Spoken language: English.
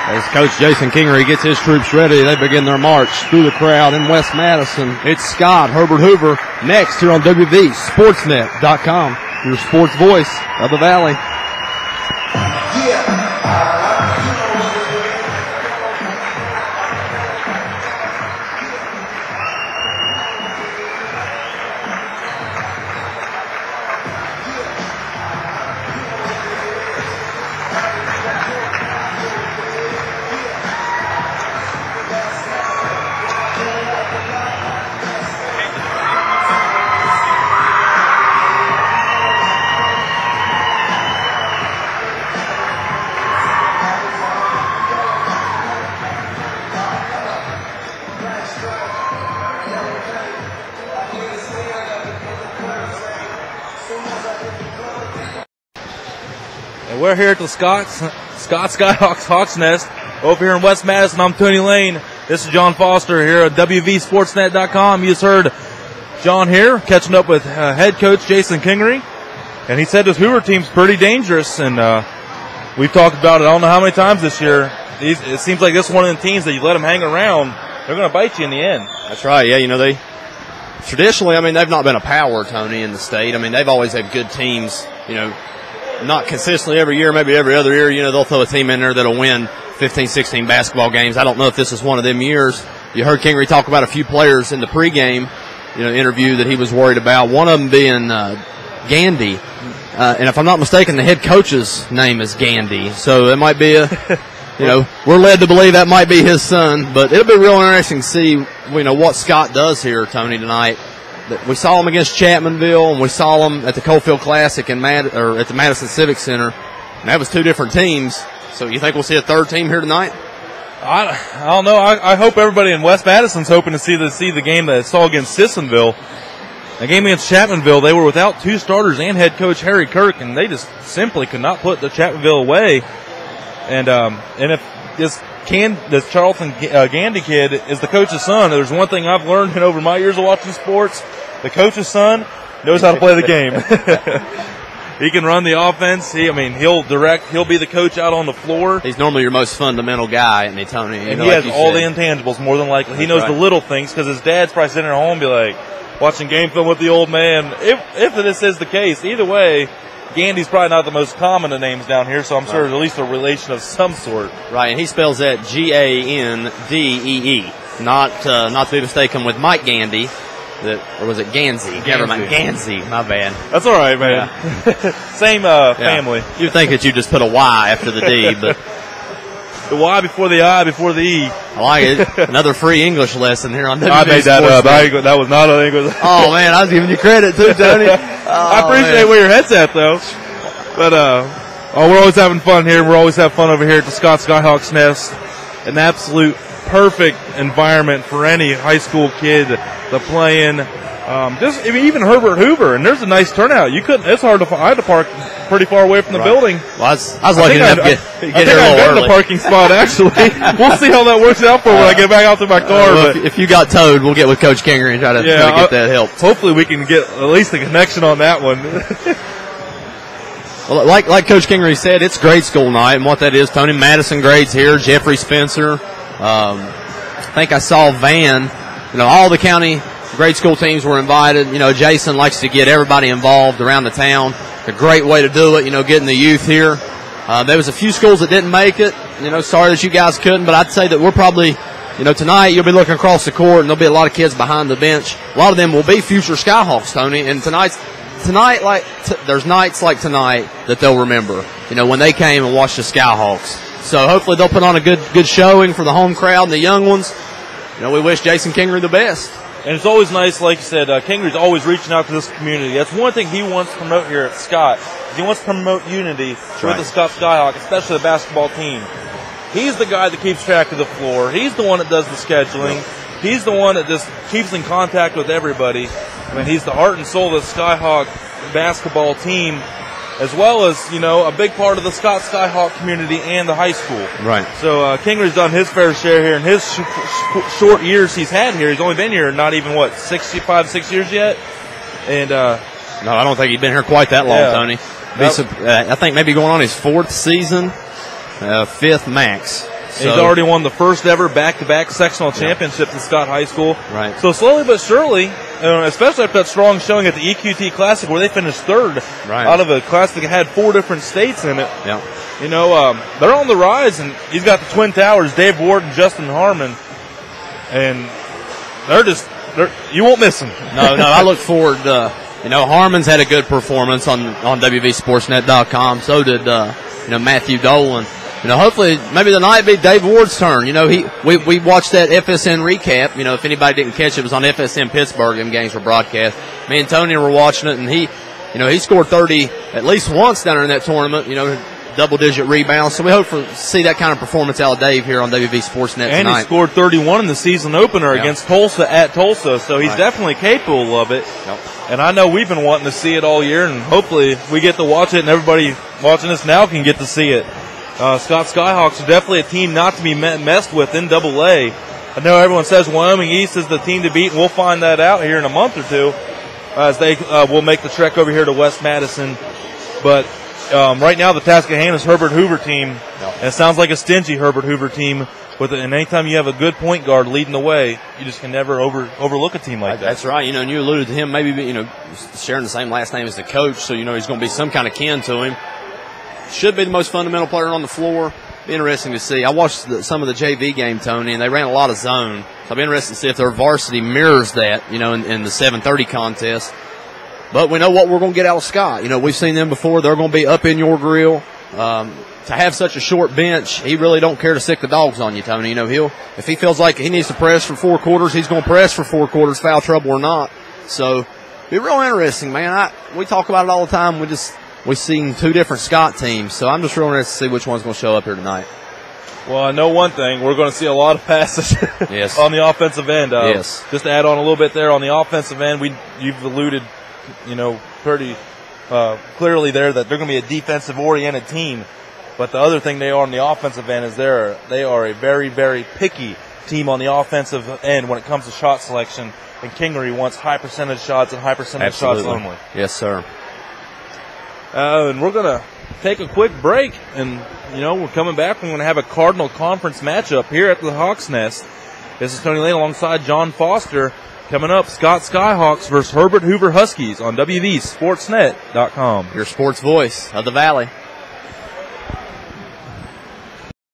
As Coach Jason Kingery gets his troops ready, they begin their march through the crowd in West Madison. It's Scott, Herbert, Hoover next here on wvsportsnet.com, your sports voice of the Valley. We're here at the Scott Skyhawks Hawks Nest over here in West Madison. I'm Tony Lane. This is John Foster here at wvsportsnet.com. You just heard John here catching up with head coach Jason Kingery, and he said this Hoover team's pretty dangerous, and we've talked about it I don't know how many times this year. It seems like this is one of the teams that you let them hang around, they're going to bite you in the end. That's right. Yeah, you know, they traditionally, I mean, they've not been a power, Tony, in the state. I mean, they've always had good teams, you know, not consistently every year, maybe every other year. You know, they'll throw a team in there that'll win 15, 16 basketball games. I don't know if this is one of them years. You heard Kingery talk about a few players in the pregame, you know, interview that he was worried about. One of them being Gandy. And if I'm not mistaken, the head coach's name is Gandy. So it might be you know, we're led to believe that might be his son. But it'll be real interesting to see, you know, what Scott does here, Tony, tonight. We saw him against Chapmanville, and we saw him at the Coalfield Classic at the Madison Civic Center. And that was two different teams. So you think we'll see a third team here tonight? I don't know. I hope everybody in West Madison's hoping to see the game that I saw against Sissonville. The game against Chapmanville, they were without two starters and head coach Harry Kirk, and they just simply could not put the Chapmanville away. And if this Charlton Gandy kid is the coach's son, there's one thing I've learned in over my years of watching sports: the coach's son knows how to play the game. He can run the offense. He'll direct. He'll be the coach out on the floor. He's normally your most fundamental guy, isn't he, Tony? And he has all the intangibles, more than likely. He knows the little things because his dad's probably sitting at home and be like, watching game film with the old man. If this is the case, either way, Gandy's probably not the most common of names down here, so I'm sure at least a relation of some sort. Right, and he spells that G-A-N-D-E-E, not to be mistaken with Mike Gandy. Or was it Gansey? Never mind, Gansey. My bad. That's all right, man. Yeah. Same family. You'd think that you just put a Y after the D, but the Y before the I before the E. I like it. Another free English lesson here on WV I made that up. That was not an English. Oh man, I was giving you credit too, Tony. I appreciate where your head's at though. But we're always having fun here. We're always having fun over here at the Scott Skyhawks Nest. An absolute perfect environment for any high school kid to play in. Even Herbert Hoover, and there's a nice turnout. It's hard to. I had to park pretty far away from the building. Well, I was lucky enough to get here a little early. The parking spot actually. We'll see how that works out for when I get back out to my car. But if you got towed, we'll get with Coach Kingery and try to get that help. Hopefully, we can get at least a connection on that one. Well, like Coach Kingery said, it's grade school night, and what that is, Tony, Madison grades here, Jeffrey Spencer. I think I saw Van. You know, all the county grade school teams were invited. You know, Jason likes to get everybody involved around the town. It's a great way to do it, you know, getting the youth here. There was a few schools that didn't make it. You know, sorry that you guys couldn't, but I'd say that we're probably, you know, tonight you'll be looking across the court and there'll be a lot of kids behind the bench. A lot of them will be future Skyhawks, Tony, and tonight, there's nights like tonight that they'll remember, you know, when they came and watched the Skyhawks. So hopefully they'll put on a good showing for the home crowd and the young ones. You know, we wish Jason Kingery the best. And it's always nice, like you said, Kingery's always reaching out to this community. That's one thing he wants to promote here at Scott. He wants to promote unity with the Scott Skyhawks, especially the basketball team. He's the guy that keeps track of the floor. He's the one that does the scheduling. He's the one that just keeps in contact with everybody. I mean, he's the heart and soul of the Skyhawk basketball team, as well as, you know, a big part of the Scott Skyhawk community and the high school. Right. So Kingery's done his fair share here in his short years he's had here. He's only been here not even, 6 years yet? And no, I don't think he's been here quite that long, Tony. I think maybe going on his 4th season, 5th max. So, he's already won the first ever back-to-back sectional championships at Scott High School. Right. So slowly but surely, especially after that strong showing at the EQT Classic where they finished third out of a classic that had 4 different states in it. Yeah. They're on the rise, and he's got the Twin Towers, Dave Ward and Justin Harmon, and you won't miss them. No, I look forward. Harmon's had a good performance on wvsportsnet.com. So did Matthew Dolan. Hopefully maybe tonight be Dave Ward's turn. We watched that FSN recap. If anybody didn't catch it, it was on FSN Pittsburgh. Them games were broadcast. Me and Tony were watching it, and he scored 30 at least once down in that tournament. Double-digit rebounds. So we hope to see that kind of performance out of Dave here on WV Sportsnet tonight. And he scored 31 in the season opener against Tulsa at Tulsa, so he's definitely capable of it. Yep. And I know we've been wanting to see it all year, and hopefully we get to watch it, and everybody watching us now can get to see it. Scott Skyhawks are definitely a team not to be messed with in AA. I know everyone says Wyoming East is the team to beat, and we'll find that out here in a month or two as they will make the trek over here to West Madison. But right now, the Tascahana's Herbert Hoover team, and it sounds like a stingy Herbert Hoover team. And anytime you have a good point guard leading the way, you just can never overlook a team like that. That's right. And you alluded to him maybe, sharing the same last name as the coach, so he's going to be some kind of kin to him. Should be the most fundamental player on the floor. Be interesting to see. I watched some of the JV game, Tony, and they ran a lot of zone. So I'll be interested to see if their varsity mirrors that, in the 7:30 contest. But we know what we're going to get out of Scott. We've seen them before. They're going to be up in your grill. To have such a short bench, he really don't care to sick the dogs on you, Tony. If he feels like he needs to press for 4 quarters, he's going to press for 4 quarters, foul trouble or not. So, be real interesting, man. We talk about it all the time. We've seen 2 different Scott teams. So, I'm just real interested to see which one's going to show up here tonight. Well, I know one thing. We're going to see a lot of passes on the offensive end. Yes. Just to add on a little bit there on the offensive end, you've alluded, pretty clearly there that they're going to be a defensive-oriented team. But the other thing they are on the offensive end is they are a very, very picky team on the offensive end when it comes to shot selection. And Kingery wants high percentage shots and high percentage shots only. Yes, sir. And we're going to take a quick break. And, we're coming back. We're going to have a Cardinal Conference matchup here at the Hawks Nest. This is Tony Lane alongside John Foster. Coming up, Scott Skyhawks versus Herbert Hoover Huskies on wvsportsnet.com. Your sports voice of the Valley.